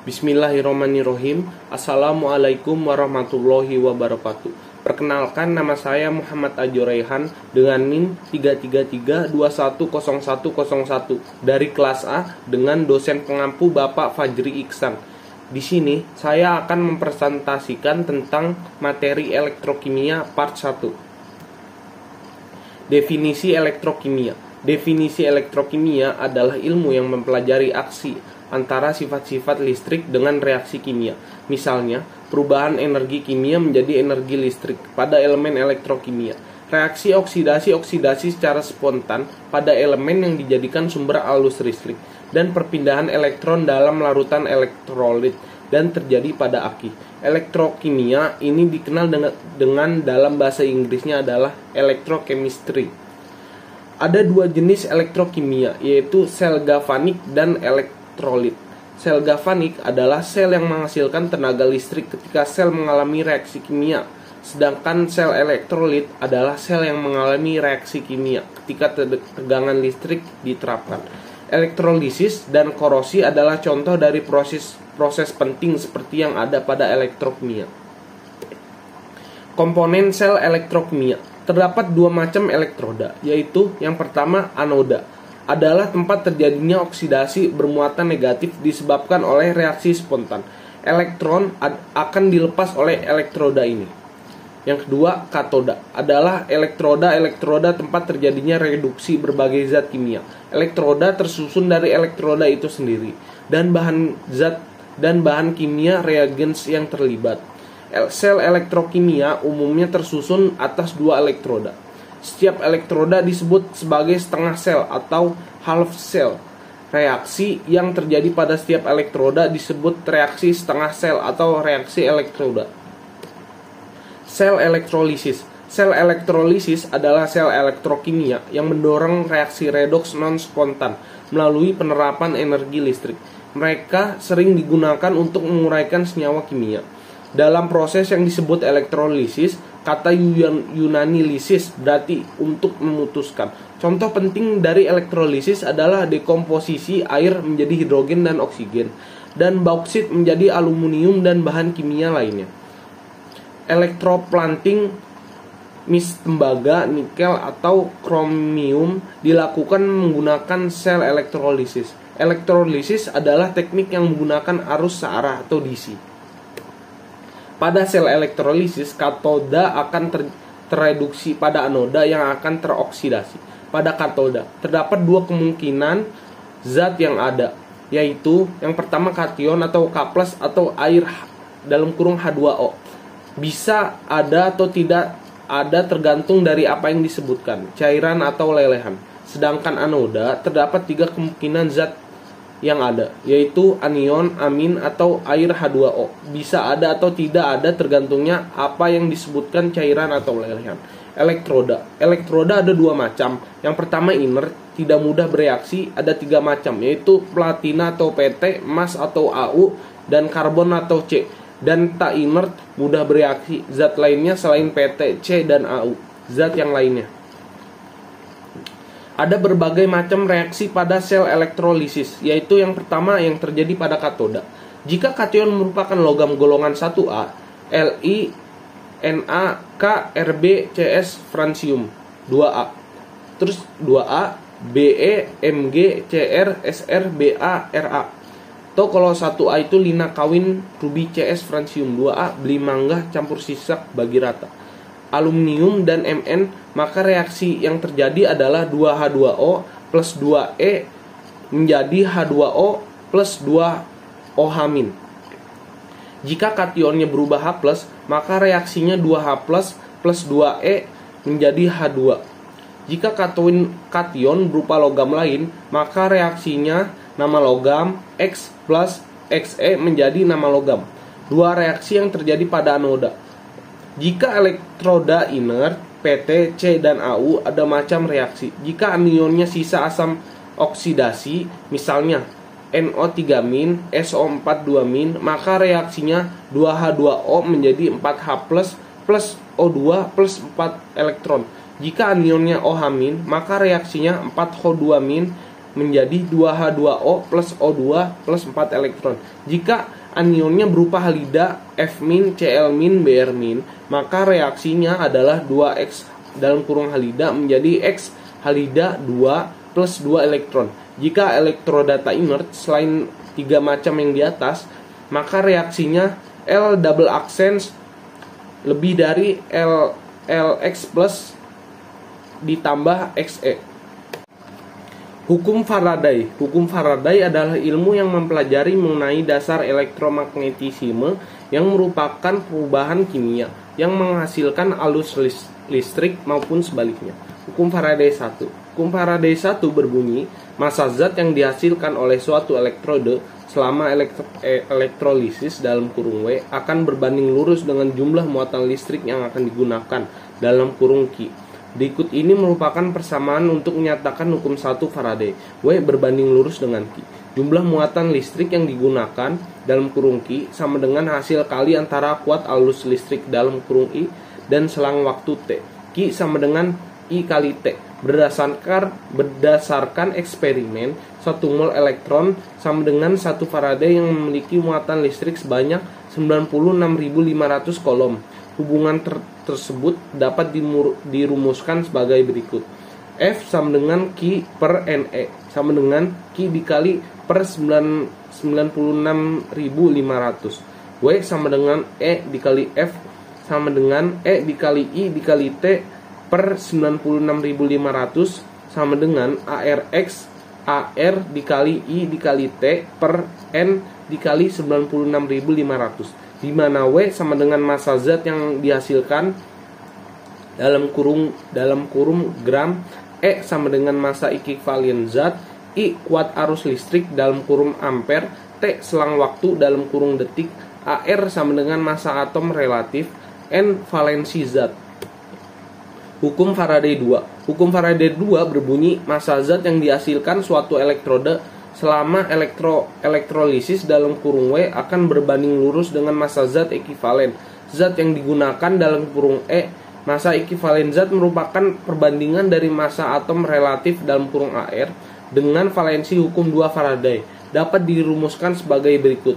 Bismillahirrahmanirrahim. Assalamualaikum warahmatullahi wabarakatuh. Perkenalkan, nama saya Muhammad Ajuraihan dengan NIM 333210101 dari kelas A dengan dosen pengampu Bapak Fajri Iksan. Di sini saya akan mempresentasikan tentang materi elektrokimia part 1. Definisi elektrokimia. Definisi elektrokimia adalah ilmu yang mempelajari aksi antara sifat-sifat listrik dengan reaksi kimia. Misalnya, perubahan energi kimia menjadi energi listrik pada elemen elektrokimia. Reaksi oksidasi secara spontan pada elemen yang dijadikan sumber arus listrik. Dan perpindahan elektron dalam larutan elektrolit dan terjadi pada aki. Elektrokimia ini dikenal dengan dalam bahasa Inggrisnya adalah electrochemistry. Ada dua jenis elektrokimia, yaitu sel galvanik dan elektrolit. Sel galvanik adalah sel yang menghasilkan tenaga listrik ketika sel mengalami reaksi kimia. Sedangkan sel elektrolit adalah sel yang mengalami reaksi kimia ketika tegangan listrik diterapkan. Elektrolisis dan korosi adalah contoh dari proses penting seperti yang ada pada elektrokimia. Komponen sel elektrokimia. Terdapat dua macam elektroda, yaitu yang pertama anoda, adalah tempat terjadinya oksidasi bermuatan negatif disebabkan oleh reaksi spontan. Elektron akan dilepas oleh elektroda ini. Yang kedua, katoda, adalah elektroda tempat terjadinya reduksi berbagai zat kimia. Elektroda tersusun dari elektroda itu sendiri dan bahan kimia reagens yang terlibat. Sel elektrokimia umumnya tersusun atas dua elektroda. Setiap elektroda disebut sebagai setengah sel atau half cell. Reaksi yang terjadi pada setiap elektroda disebut reaksi setengah sel atau reaksi elektroda. Sel elektrolisis. Sel elektrolisis adalah sel elektrokimia yang mendorong reaksi redoks non-spontan melalui penerapan energi listrik. Mereka sering digunakan untuk menguraikan senyawa kimia. Dalam proses yang disebut elektrolisis, kata Yunani lisis berarti untuk memutuskan. Contoh penting dari elektrolisis adalah dekomposisi air menjadi hidrogen dan oksigen, dan bauksit menjadi aluminium dan bahan kimia lainnya. Elektroplanting mis tembaga, nikel, atau kromium dilakukan menggunakan sel elektrolisis. Elektrolisis adalah teknik yang menggunakan arus searah atau DC. Pada sel elektrolisis, katoda akan terreduksi pada anoda yang akan teroksidasi. Pada katoda, terdapat dua kemungkinan zat yang ada, yaitu yang pertama kation atau K+ atau air dalam kurung H2O. Bisa ada atau tidak ada tergantung dari apa yang disebutkan, cairan atau lelehan. Sedangkan anoda, terdapat tiga kemungkinan zat yang ada, yaitu anion, amin, atau air H2O. Bisa ada atau tidak ada tergantungnya apa yang disebutkan cairan atau lelehan. Elektroda ada dua macam. Yang pertama inert, tidak mudah bereaksi, ada tiga macam, yaitu platina atau PT, emas atau Au, dan karbon atau C. Dan tak inert, mudah bereaksi, zat lainnya selain PT, C, dan Au, zat yang lainnya. Ada berbagai macam reaksi pada sel elektrolisis, yaitu yang pertama yang terjadi pada katoda. Jika kation merupakan logam golongan 1A, Li, Na, K, Rb, Cs, francium, 2A. Terus 2A, Be, Mg, Cr, Sr, Ba, Ra. Atau kalau 1A itu lina kawin rubi Cs, francium, 2A, beli mangga campur sisak bagi rata. Aluminium dan Mn, maka reaksi yang terjadi adalah 2H2O plus 2E menjadi H2O plus 2OH-. Jika kationnya berubah H+, maka reaksinya 2H+ plus 2E menjadi H2. Jika kation berupa logam lain, maka reaksinya nama logam X plus Xe menjadi nama logam. Dua reaksi yang terjadi pada anoda. Jika elektroda inert, PT, C, dan Au ada macam reaksi. Jika anionnya sisa asam oksidasi, misalnya NO3-, SO4-2-, maka reaksinya 2H2O menjadi 4H+, plus O2 plus 4 elektron. Jika anionnya OH-, maka reaksinya 4Ho2- menjadi 2H2O plus O2 plus 4 elektron. Jika anionnya berupa halida F-, Cl-, Br-, maka reaksinya adalah 2X dalam kurung halida menjadi X halida 2 plus 2 elektron. Jika elektrodata inert selain 3 macam yang di atas, maka reaksinya L double accents lebih dari LX plus ditambah Xe. Hukum Faraday. Hukum Faraday adalah ilmu yang mempelajari mengenai dasar elektromagnetisme yang merupakan perubahan kimia yang menghasilkan arus listrik maupun sebaliknya. Hukum Faraday 1. Hukum Faraday 1 berbunyi, massa zat yang dihasilkan oleh suatu elektrode selama elektrolisis dalam kurung W akan berbanding lurus dengan jumlah muatan listrik yang akan digunakan dalam kurung Q. Berikut ini merupakan persamaan untuk menyatakan hukum 1 Faraday. W berbanding lurus dengan Q. Jumlah muatan listrik yang digunakan dalam kurung Q sama dengan hasil kali antara kuat arus listrik dalam kurung I dan selang waktu T. Q sama dengan I kali T. Berdasarkan eksperimen, 1 mol elektron sama dengan 1 Faraday yang memiliki muatan listrik sebanyak 96.500 coulomb. Hubungan tersebut dapat dirumuskan sebagai berikut. F sama dengan Q per Ne sama dengan Q dikali per 96.500. W sama dengan E dikali F sama dengan E dikali I dikali T per 96.500 sama dengan ARX AR dikali I dikali T per N dikali 96.500, di mana W sama dengan massa zat yang dihasilkan dalam kurung gram, E sama dengan massa ekivalen zat, I kuat arus listrik dalam kurung ampere, T selang waktu dalam kurung detik, AR sama dengan massa atom relatif, N valensi zat. Hukum Faraday 2. Hukum Faraday 2 berbunyi, massa zat yang dihasilkan suatu elektrode selama elektrolisis dalam kurung W akan berbanding lurus dengan massa zat ekivalen zat yang digunakan dalam kurung E. Massa ekivalen zat merupakan perbandingan dari massa atom relatif dalam kurung AR dengan valensi hukum 2 Faraday. Dapat dirumuskan sebagai berikut.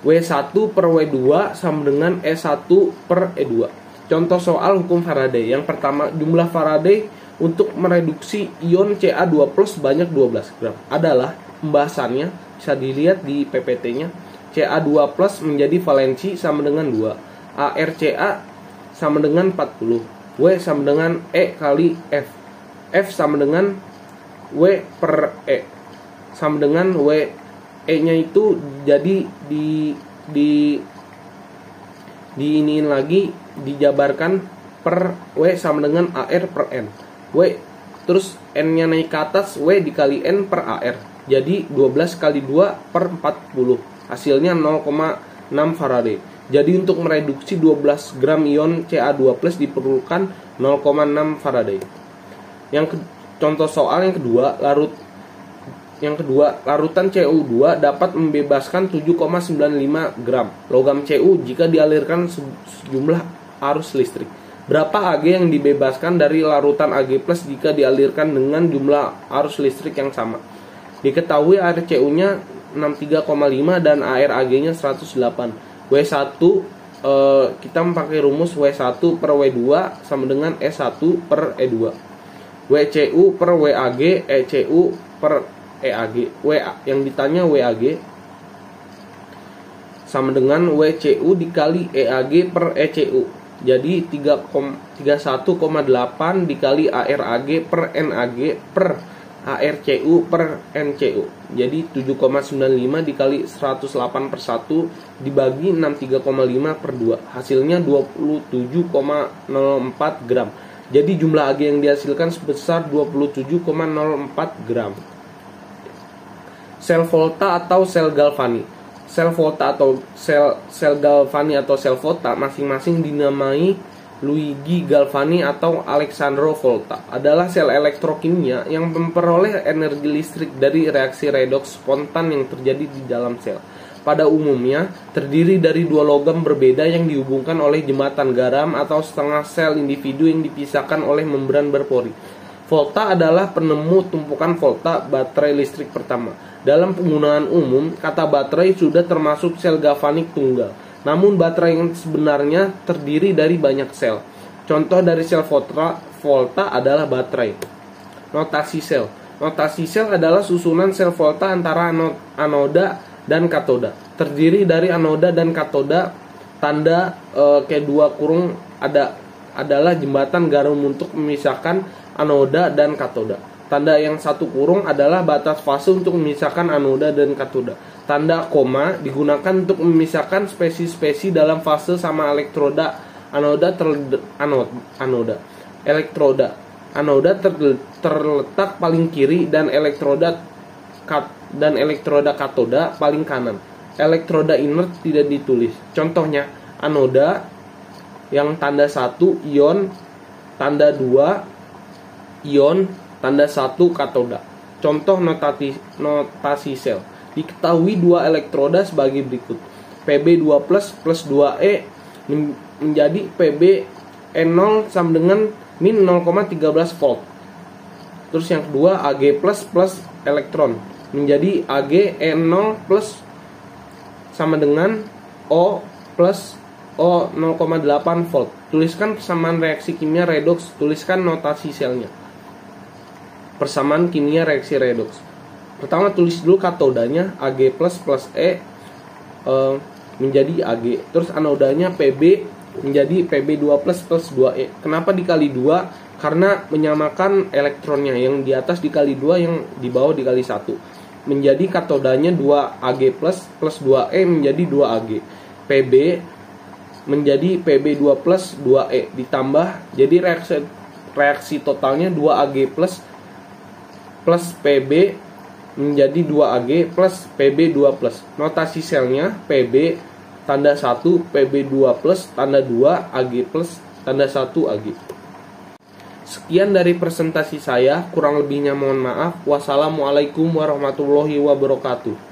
W1 per W2 sama dengan E1 per E2. Contoh soal hukum Faraday. Yang pertama, jumlah Faraday untuk mereduksi ion Ca2+ sebanyak 12 gram adalah, pembahasannya bisa dilihat di PPT-nya. Ca2+ menjadi valensi sama dengan 2, ArCa sama dengan 40, W sama dengan E kali F, F sama dengan W per E sama dengan W. E-nya itu jadi diiniin lagi, dijabarkan per W sama dengan AR per N. W terus N-nya naik ke atas, W dikali N per AR. Jadi 12 kali 2 per 40. Hasilnya 0,6 Faraday. Jadi untuk mereduksi 12 gram ion Ca2+ diperlukan 0,6 Faraday. Contoh soal yang kedua, larutan Cu2 dapat membebaskan 7,95 gram logam Cu jika dialirkan sejumlah arus listrik. Berapa Ag yang dibebaskan dari larutan Ag+ jika dialirkan dengan jumlah arus listrik yang sama? Diketahui air Cu-nya 63,5 dan air Ag-nya 108. W1 kita memakai rumus W1 per W2 sama dengan E1 per E2. WCU per WAG, ECU per EAG. Yang ditanya WAG sama dengan WCU dikali EAG per ECU. Jadi 31,8 dikali ARAG per NAG per ARCU per NCU. Jadi 7,95 dikali 108 per 1 dibagi 63,5 per 2. Hasilnya 27,04 gram. Jadi jumlah Ag yang dihasilkan sebesar 27,04 gram. Sel volta atau sel galvani. Sel volta atau sel galvani atau sel volta masing-masing dinamai Luigi Galvani atau Alessandro Volta. Adalah sel elektrokimia yang memperoleh energi listrik dari reaksi redoks spontan yang terjadi di dalam sel. Pada umumnya terdiri dari dua logam berbeda yang dihubungkan oleh jembatan garam atau setengah sel individu yang dipisahkan oleh membran berpori. Volta adalah penemu tumpukan volta baterai listrik pertama. Dalam penggunaan umum, kata baterai sudah termasuk sel galvanik tunggal. Namun baterai yang sebenarnya terdiri dari banyak sel. Contoh dari sel volta adalah baterai. Notasi sel. Notasi sel adalah susunan sel volta antara anoda dan katoda. Terdiri dari anoda dan katoda. Tanda kedua kurung adalah jembatan garam untuk memisahkan anoda dan katoda. Tanda yang satu kurung adalah batas fase untuk memisahkan anoda dan katoda. Tanda koma digunakan untuk memisahkan spesies-spesies dalam fase sama elektroda anoda. Anoda terletak paling kiri dan elektroda katoda paling kanan. Elektroda inert tidak ditulis. Contohnya, anoda yang tanda 1 ion, tanda 2 ion, tanda 1 katoda. Contoh notasi sel. Diketahui dua elektroda sebagai berikut. Pb2+ plus 2E menjadi Pb-E0 sama dengan min 0,13 volt. Terus yang kedua Ag+ plus elektron menjadi Ag-E0 plus sama dengan O plus O 0,8 volt. Tuliskan persamaan reaksi kimia redoks. Tuliskan notasi selnya. Persamaan kimia reaksi redoks. Pertama tulis dulu katodanya Ag+ plus E menjadi Ag. Terus anodanya Pb menjadi Pb2+ plus 2E. Kenapa dikali 2? Karena menyamakan elektronnya. Yang di atas dikali 2, yang di bawah dikali 1. Menjadi katodanya 2Ag+ plus 2E menjadi 2Ag. Pb menjadi Pb2 plus 2E ditambah, jadi reaksi totalnya 2Ag plus Pb menjadi 2Ag plus Pb2 plus. Notasi selnya Pb tanda 1, Pb2 plus tanda 2, Ag plus tanda 1 Ag. Sekian dari presentasi saya, kurang lebihnya mohon maaf. Wassalamualaikum warahmatullahi wabarakatuh.